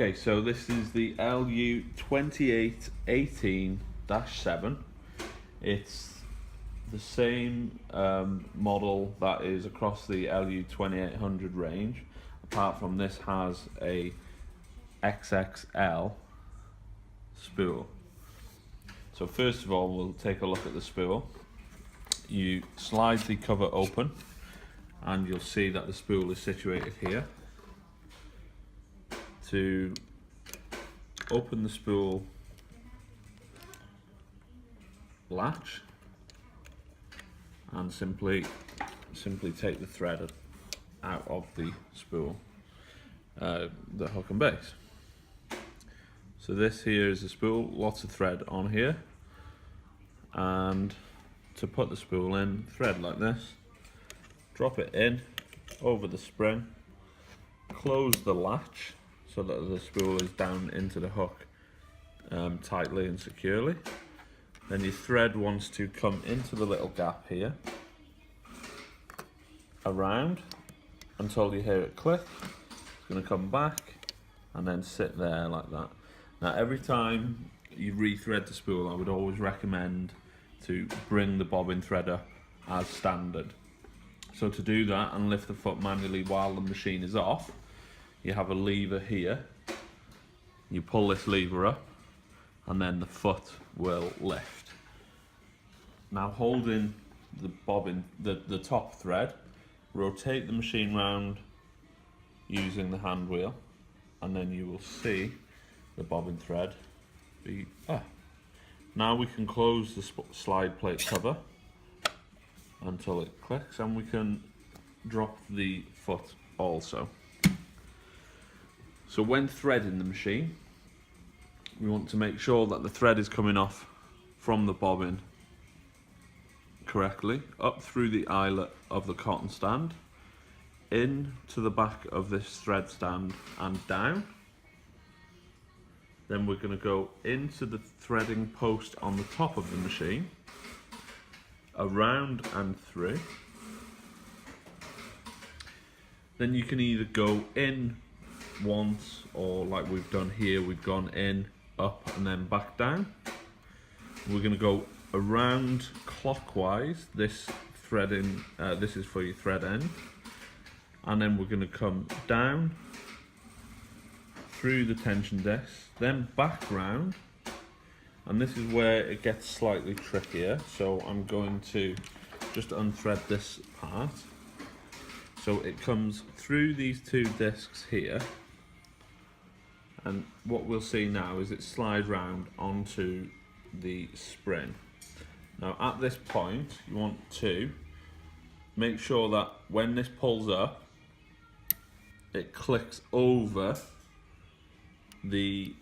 Okay, so this is the LU-2810-7. It's the same model that is across the LU-2800 range, apart from this has a XXL spool. So first of all, we'll take a look at the spool. You slide the cover open and you'll see that the spool is situated here. To open the spool latch and simply take the thread out of the spool, the hook and base. So this here is the spool, lots of thread on here, and to put the spool in, thread like this, drop it in over the spring, close the latch so that the spool is down into the hook tightly and securely. Then your thread wants to come into the little gap here, around until you hear it click. It's going to come back and then sit there like that. Now every time you re-thread the spool, I would always recommend to bring the bobbin thread up as standard. So to do that and lift the foot manually while the machine is off, you have a lever here. You pull this lever up and then the foot will lift. Now holding the bobbin, the top thread, rotate the machine round using the hand wheel, and then you will see the bobbin thread be Now we can close the slide plate cover until it clicks, and we can drop the foot also. So when threading the machine, we want to make sure that the thread is coming off from the bobbin correctly, up through the eyelet of the cotton stand, in to the back of this thread stand and down. Then we're going to go into the threading post on the top of the machine, around and through. Then you can either go in once, or like we've done here, we've gone in, up and then back down. We're going to go around clockwise. This threading, this is for your thread end, and then we're going to come down through the tension disc, then back round, and this is where it gets slightly trickier. So I'm going to just unthread this part. So it comes through these two discs here, and what we'll see now is it slides round onto the spring. Now at this point you want to make sure that when this pulls up, it clicks over the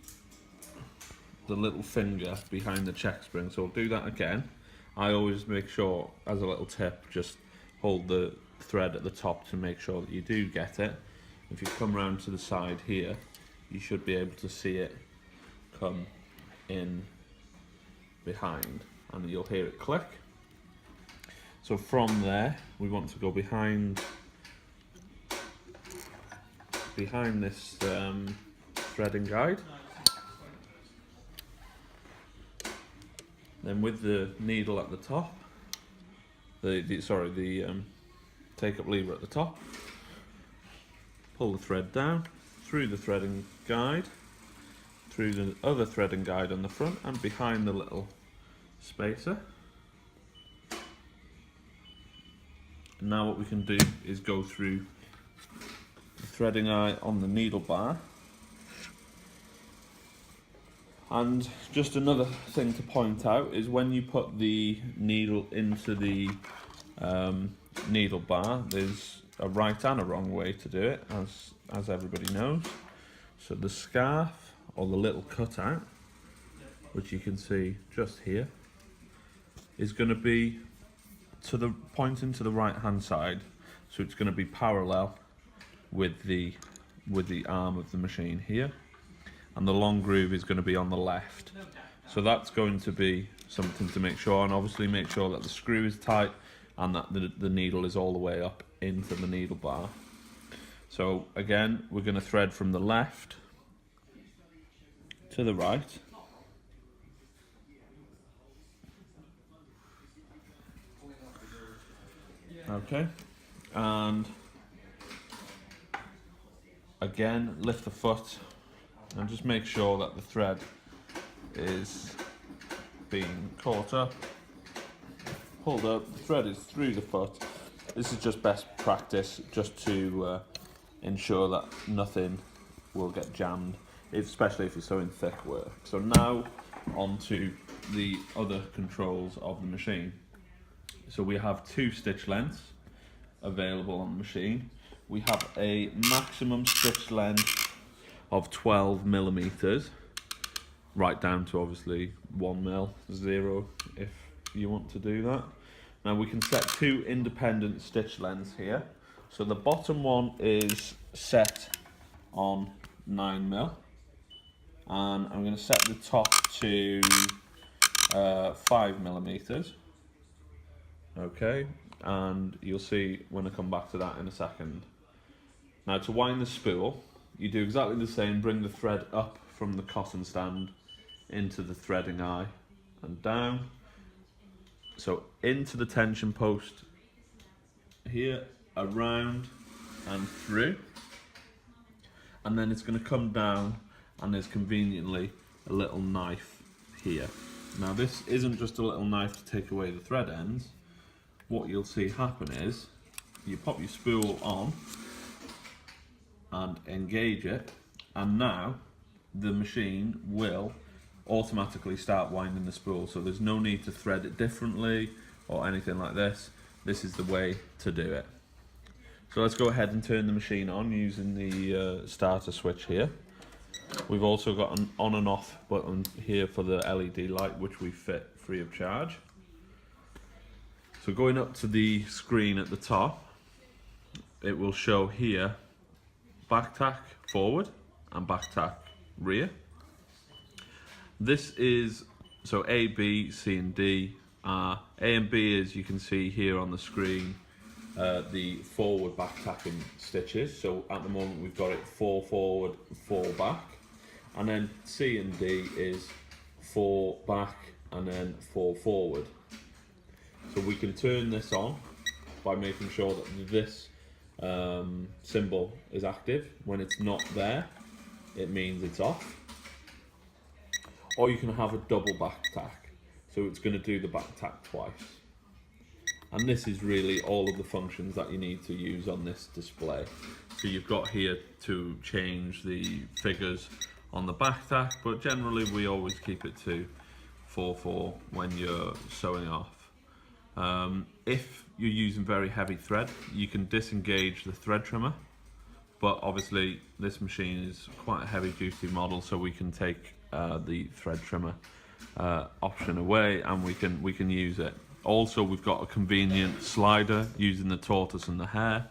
little finger behind the check spring. So we'll do that again. I always make sure, as a little tip, just hold the thread at the top to make sure that you do get it. If you come round to the side here, you should be able to see it come in behind, and you'll hear it click. So from there we want to go behind this threading guide. Then with the needle at the top, the take up lever at the top, pull the thread down through the threading guide, through the other threading guide on the front and behind the little spacer. And now what we can do is go through the threading eye on the needle bar. And just another thing to point out is when you put the needle into the needle bar, there's a right and a wrong way to do it, as everybody knows. So the scarf, or the little cutout, which you can see just here, is going to be pointing to the right hand side, so it's going to be parallel with the arm of the machine here, and the long groove is going to be on the left. So that's going to be something to make sure, and obviously make sure that the screw is tight and that the needle is all the way up into the needle bar. So again, we're going to thread from the left to the right. Okay, and again lift the foot and just make sure that the thread is being caught up, pulled up, the thread is through the foot. This is just best practice, just to ensure that nothing will get jammed, especially if you're sewing thick work. So now on to the other controls of the machine. So we have 2 stitch lengths available on the machine. We have a maximum stitch length of 12 millimeters, right down to obviously 1 mil, 0 if you want to do that. Now we can set 2 independent stitch lengths here. So the bottom one is set on 9 mil, and I'm going to set the top to 5 millimeters. Okay, and you'll see when I come back to that in a second. Now to wind the spool, you do exactly the same. Bring the thread up from the cotton stand into the threading eye and down. So into the tension post here, around and through. And then it's going to come down, and there's conveniently a little knife here. Now this isn't just a little knife to take away the thread ends. What you'll see happen is you pop your spool on and engage it, and now the machine will automatically start winding the spool, so there's no need to thread it differently or anything like this. This is the way to do it. So let's go ahead and turn the machine on using the starter switch here. We've also got an on and off button here for the LED light, which we fit free of charge. So going up to the screen at the top, it will show here back tack forward and back tack rear. This is, so A, B, C and D are, A and B is, you can see here on the screen, the forward back tacking stitches. So at the moment we've got it 4 forward, 4 back, and then C and D is 4 back and then 4 forward. So we can turn this on by making sure that this symbol is active. When it's not there, it means it's off. Or you can have a double back tack, so it's going to do the back tack twice. And this is really all of the functions that you need to use on this display. So you've got here to change the figures on the back tack, but generally we always keep it to 4/4 when you're sewing off. If you're using very heavy thread, you can disengage the thread trimmer, but obviously this machine is quite a heavy duty model, so we can take the thread trimmer option away, and we can use it. Also, we've got a convenient slider using the tortoise and the hare,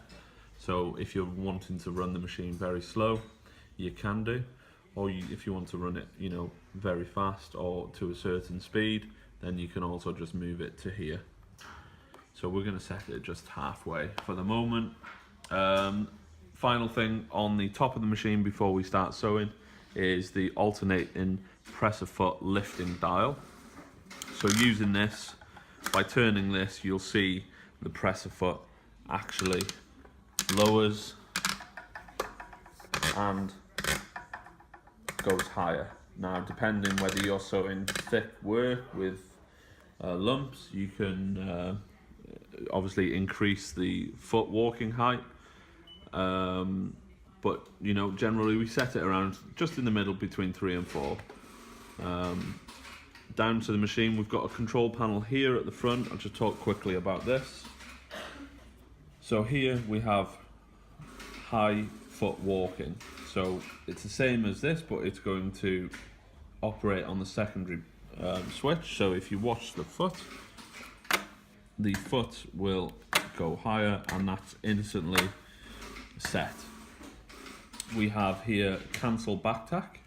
so if you're wanting to run the machine very slow, you can do, or if you want to run it, you know, very fast or to a certain speed, then you can also just move it to here. So we're going to set it just halfway for the moment. Final thing on the top of the machine before we start sewing is the alternating presser foot lifting dial. So using this, by turning this, you'll see the presser foot actually lowers and goes higher. Now, depending whether you're sewing thick work with lumps, you can obviously increase the foot walking height, but you know, generally we set it around just in the middle between 3 and 4. Down to the machine, we've got a control panel here at the front. I'll just talk quickly about this. So here we have high foot walking, so it's the same as this, but it's going to operate on the secondary switch. So if you watch the foot will go higher, and that's instantly set. We have here cancel back tack.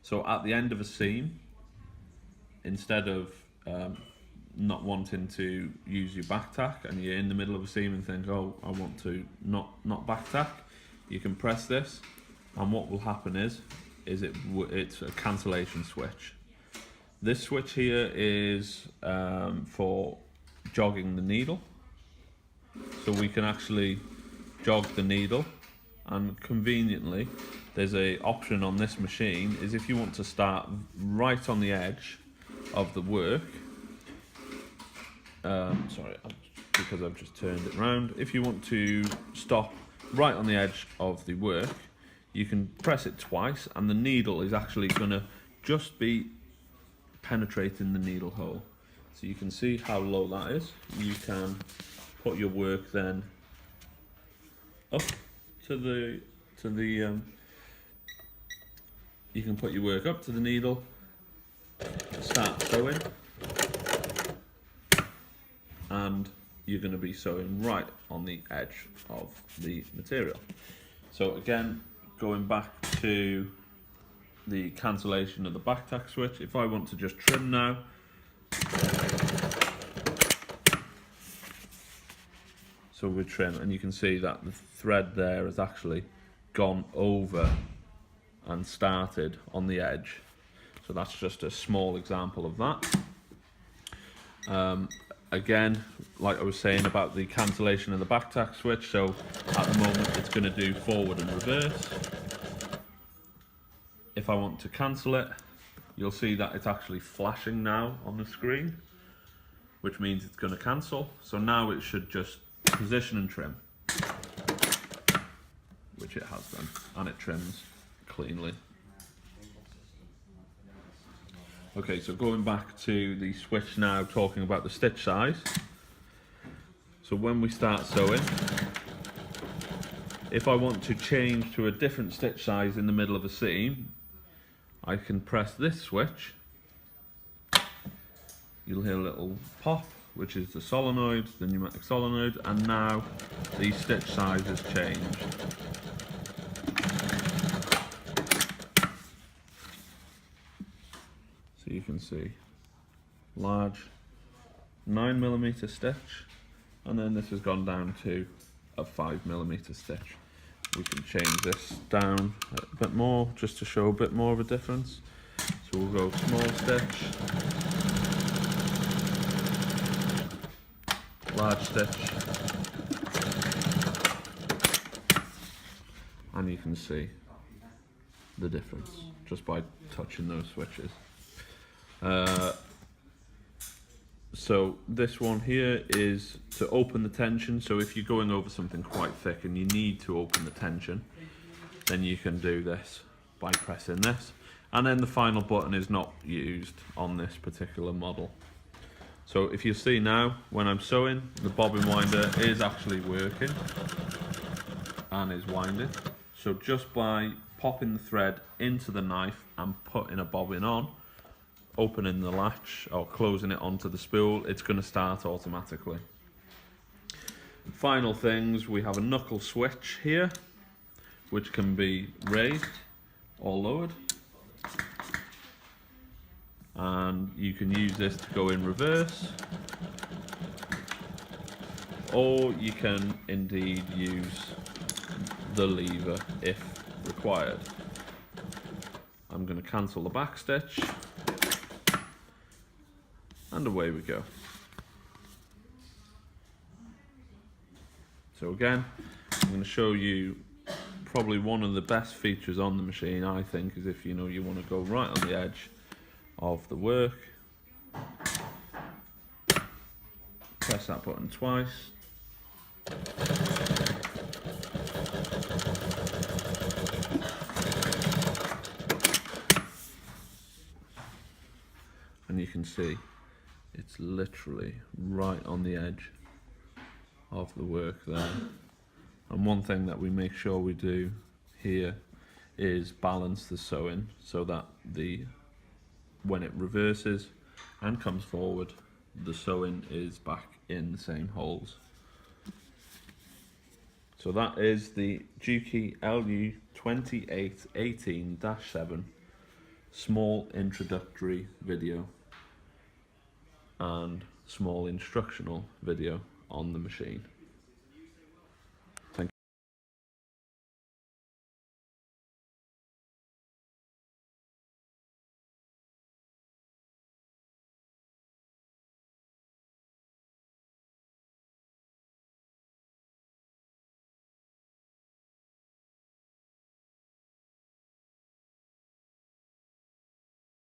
So at the end of a seam, instead of not wanting to use your back tack and you're in the middle of a seam and think, oh, I want to not back tack, you can press this, and what will happen is is it's a cancellation switch. This switch here is for jogging the needle. So we can actually jog the needle, and conveniently there's a option on this machine is if you want to start right on the edge of the work, sorry, because I've just turned it round. If you want to stop right on the edge of the work, you can press it twice and the needle is actually going to just be penetrating the needle hole. So you can see how low that is. You can put your work then up to the you can put your work up to the needle, start sewing, and you're going to be sewing right on the edge of the material. So again, going back to the cancellation of the back tack switch, if I want to just trim now, so we trim, and you can see that the thread there has actually gone over and started on the edge. So that's just a small example of that. Again, like I was saying about the cancellation of the back tack switch, so at the moment it's going to do forward and reverse. If I want to cancel it, you'll see that it's actually flashing now on the screen, which means it's going to cancel. So now it should just position and trim, which it has done, and it trims cleanly. Okay, so going back to the switch now, talking about the stitch size. So when we start sewing, if I want to change to a different stitch size in the middle of a seam, I can press this switch. You'll hear a little pop, which is the solenoid, the pneumatic solenoid, and now the stitch size has changed. So you can see large 9mm stitch, and then this has gone down to a 5mm stitch. We can change this down a bit more just to show a bit more of a difference. So we'll go small stitch, large stitch, and you can see the difference just by touching those switches. So this one here is to open the tension. So if you're going over something quite thick and you need to open the tension, then you can do this by pressing this. And then the final button is not used on this particular model. So if you see now, when I'm sewing, the bobbin winder is actually working and is winding. So just by popping the thread into the knife and putting a bobbin on, opening the latch or closing it onto the spool, it's going to start automatically. Final things, we have a knuckle switch here, which can be raised or lowered, and you can use this to go in reverse, or you can indeed use the lever if required. I'm going to cancel the back stitch, and away we go. So again, I'm going to show you probably one of the best features on the machine, I think, is if you know you want to go right on the edge of the work. Press that button twice. And you can see it's literally right on the edge of the work there. And one thing that we make sure we do here is balance the sewing so that when it reverses and comes forward, the sewing is back in the same holes. So that is the Juki LU-2810-7 small introductory video and small instructional video on the machine.